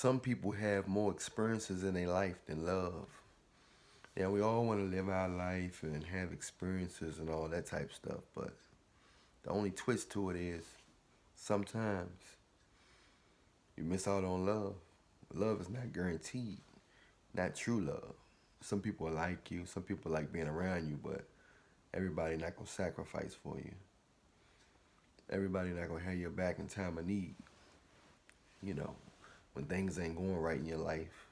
some people have more experiences in their life than love. Yeah, we all want to live our life and have experiences and all that type of stuff, but the only twist to it is sometimes you miss out on love. Love is not guaranteed, not true love. Some people like you, some people like being around you, but everybody not gonna sacrifice for you. Everybody not gonna have your back in time of need. You know, when things ain't going right in your life,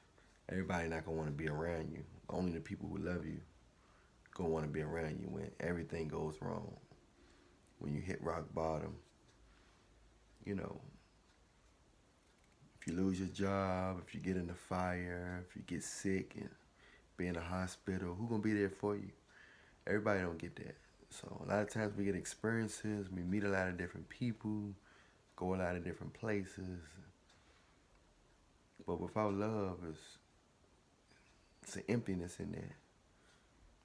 everybody not gonna want to be around you. Only the people who love you gonna want to be around you when everything goes wrong. When you hit rock bottom, you know, if you lose your job, if you get in the fire, if you get sick and be in a hospital, who gonna be there for you? Everybody don't get that. So a lot of times we get experiences, we meet a lot of different people, go a lot of different places. But without love, it's an emptiness in there.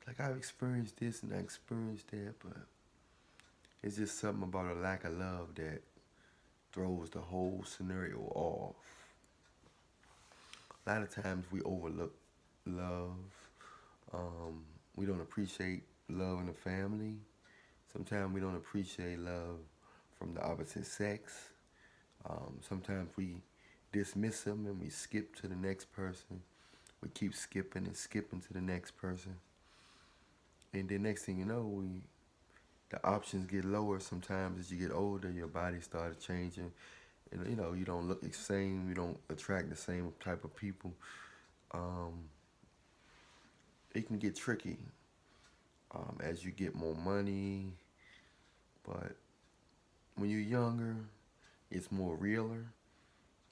Like I've experienced this and I experienced that, but it's just something about a lack of love that throws the whole scenario off. A lot of times we overlook love. We don't appreciate love in the family. Sometimes we don't appreciate love from the opposite sex. Sometimes we dismiss them and we skip to the next person. We keep skipping and skipping to the next person. And then next thing you know, the options get lower sometimes as you get older. Your body starts changing. And, you don't look the same. You don't attract the same type of people. It can get tricky as you get more money. But when you're younger, it's more realer.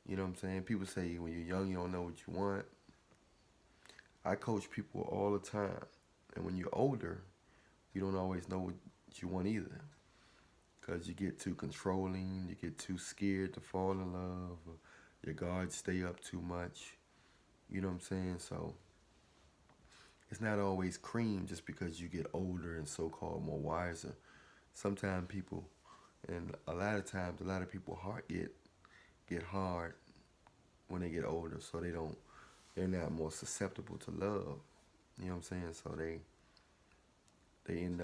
You know what I'm saying? People say when you're young, you don't know what you want. I coach people all the time. And when you're older, you don't always know what you want either. Because you get too controlling, you get too scared to fall in love, or your guards stay up too much. You know what I'm saying? So it's not always cream just because you get older and so-called more wiser. Sometimes people, and a lot of times, a lot of people heart get hard when they get older, so they're not more susceptible to love. You know what I'm saying? So they end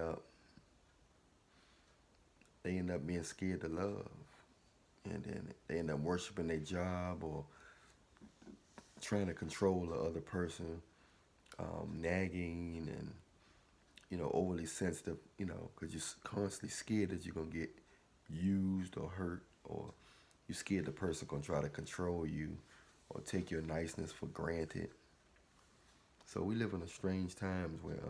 up being scared to love, and then they end up worshiping their job or trying to control the other person, nagging and overly sensitive. Because you're constantly scared that you're gonna get used or hurt, or you're scared the person gonna try to control you or take your niceness for granted. So we live in a strange times where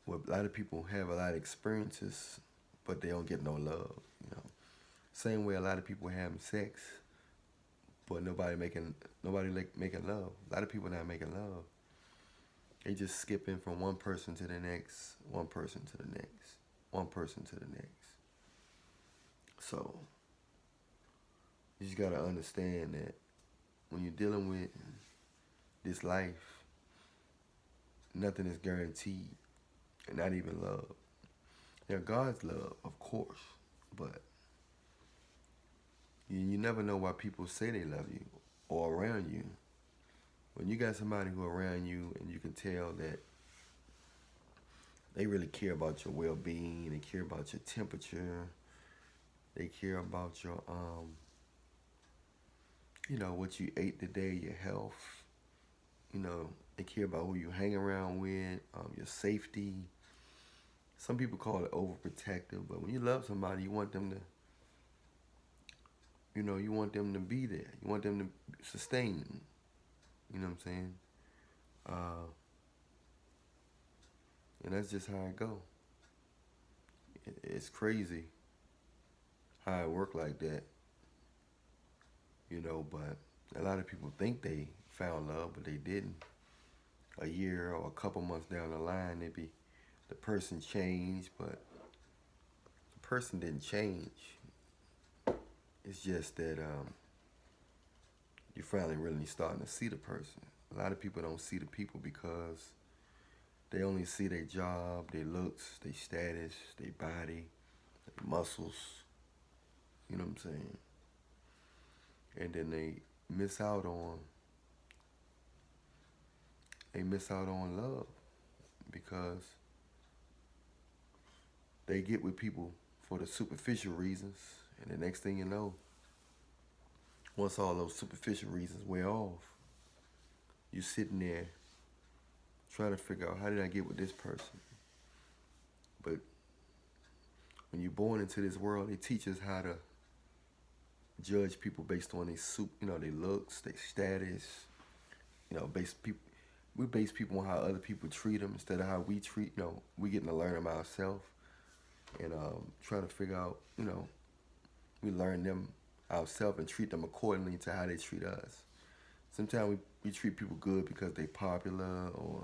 a lot of people have a lot of experiences, but they don't get no love. Same way a lot of people having sex, but nobody making love. A lot of people not making love. They just skipping from one person to the next, one person to the next, one person to the next. So you just gotta understand that when you're dealing with this life, nothing is guaranteed, and not even love. God's love, of course, but you never know why people say they love you or around you. When you got somebody who around you and you can tell that they really care about your well-being, they care about your temperature, they care about your what you ate today, your health. They care about who you hang around with, your safety. Some people call it overprotective, but when you love somebody, you want them to, you want them to be there. You want them to sustain. You know what I'm saying? And that's just how it go. It's crazy how it work like that. But a lot of people think they found love, but they didn't. A year or a couple months down the line, the person changed, but the person didn't change. It's just that you're finally really starting to see the person. A lot of people don't see the people because they only see their job, their looks, their status, their body, their muscles. You know what I'm saying? and then miss out on they miss out on love because they get with people for the superficial reasons, and the next thing you know, once all those superficial reasons wear off, you sitting there trying to figure out, how did I get with this person? But when you're born into this world, they teach us how to judge people based on their looks, their status. We base people on how other people treat them instead of how we treat. We getting to learn them ourselves and trying to figure out. We learn them ourselves and treat them accordingly to how they treat us. Sometimes we treat people good because they popular, or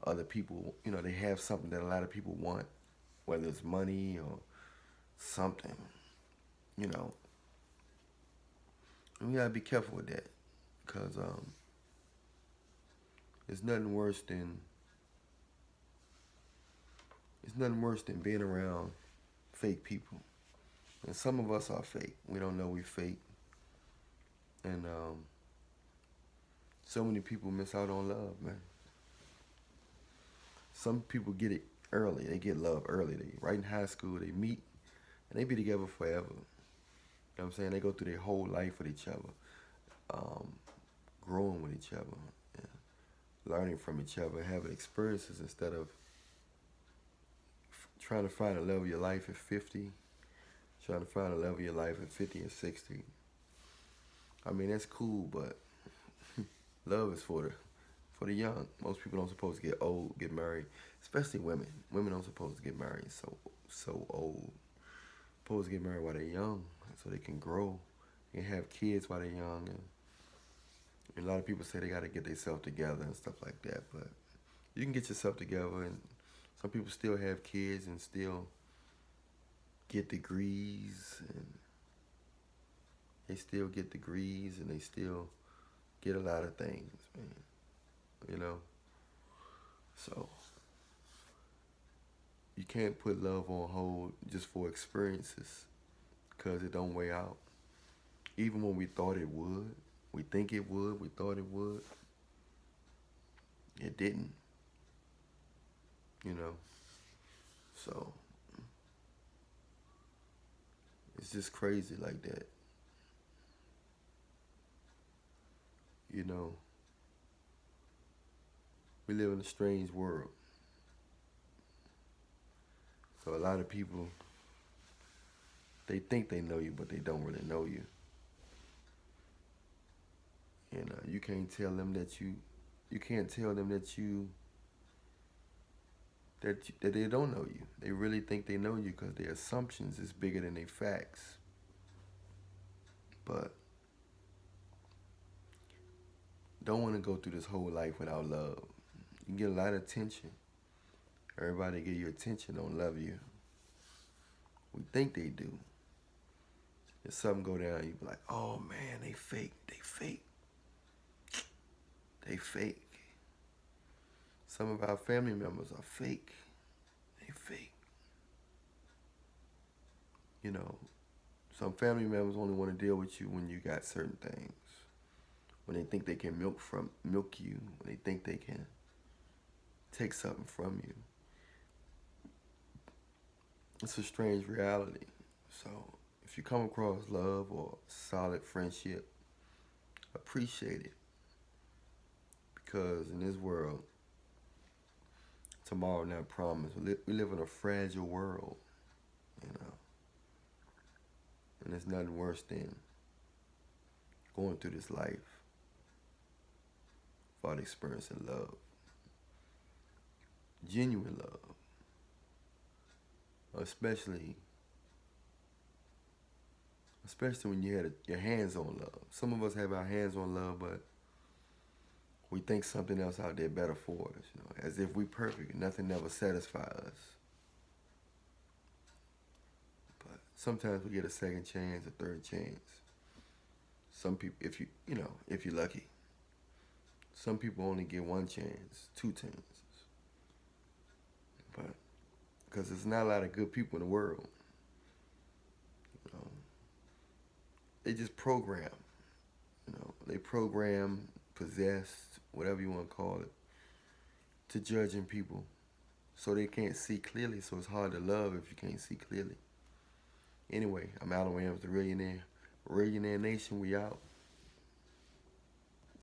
other people, they have something that a lot of people want, whether it's money or something, And we gotta be careful with that, because it's nothing worse than being around fake people. And some of us are fake. We don't know we fake. And so many people miss out on love, man. Some people get it early. They get love early. They right in high school, they meet and they be together forever. You know what I'm saying? They go through their whole life with each other, growing with each other, learning from each other, having experiences instead of trying to find the love of your life at 50, trying to find the love of your life at 50 and 60. I mean, that's cool, but love is for the young. Most people don't supposed to get old, get married, especially women. Women don't supposed to get married so old. Supposed to get married while they're young, so they can grow and have kids while they're young. And a lot of people say they got to get themselves together and stuff like that, but you can get yourself together, and some people still have kids and still get degrees, and they still get degrees, and they still get a lot of things, man. So you can't put love on hold just for experiences, because it don't weigh out. Even when we thought it would, we think it would, we thought it would, it didn't. So it's just crazy like that. We live in a strange world. So a lot of people, they think they know you, but they don't really know you. And you can't tell them that that they don't know you. They really think they know you because their assumptions is bigger than their facts. But don't want to go through this whole life without love. You get a lot of attention. Everybody give you attention, don't love you. We think they do. If something go down, you be like, oh man, they fake. They fake. Some of our family members are fake. They fake. Some family members only want to deal with you when you got certain things. When they think they can milk you. When they think they can take something from you. It's a strange reality. So if you come across love or solid friendship, appreciate it. Because in this world, tomorrow not promised. We live in a fragile world, And there's nothing worse than going through this life without experiencing love. Genuine love. Especially when you had your hands on love. Some of us have our hands on love, but we think something else out there better for us, as if we perfect and nothing never satisfies us. But sometimes we get a second chance, a third chance. Some people, if you're lucky. Some people only get one chance, two chances. But because there's not a lot of good people in the world. They just program. they program, possessed, whatever you want to call it, to judging people so they can't see clearly. So it's hard to love if you can't see clearly. Anyway, I'm Allan Williams, the Reallionaire. Reallionaire Nation, we out.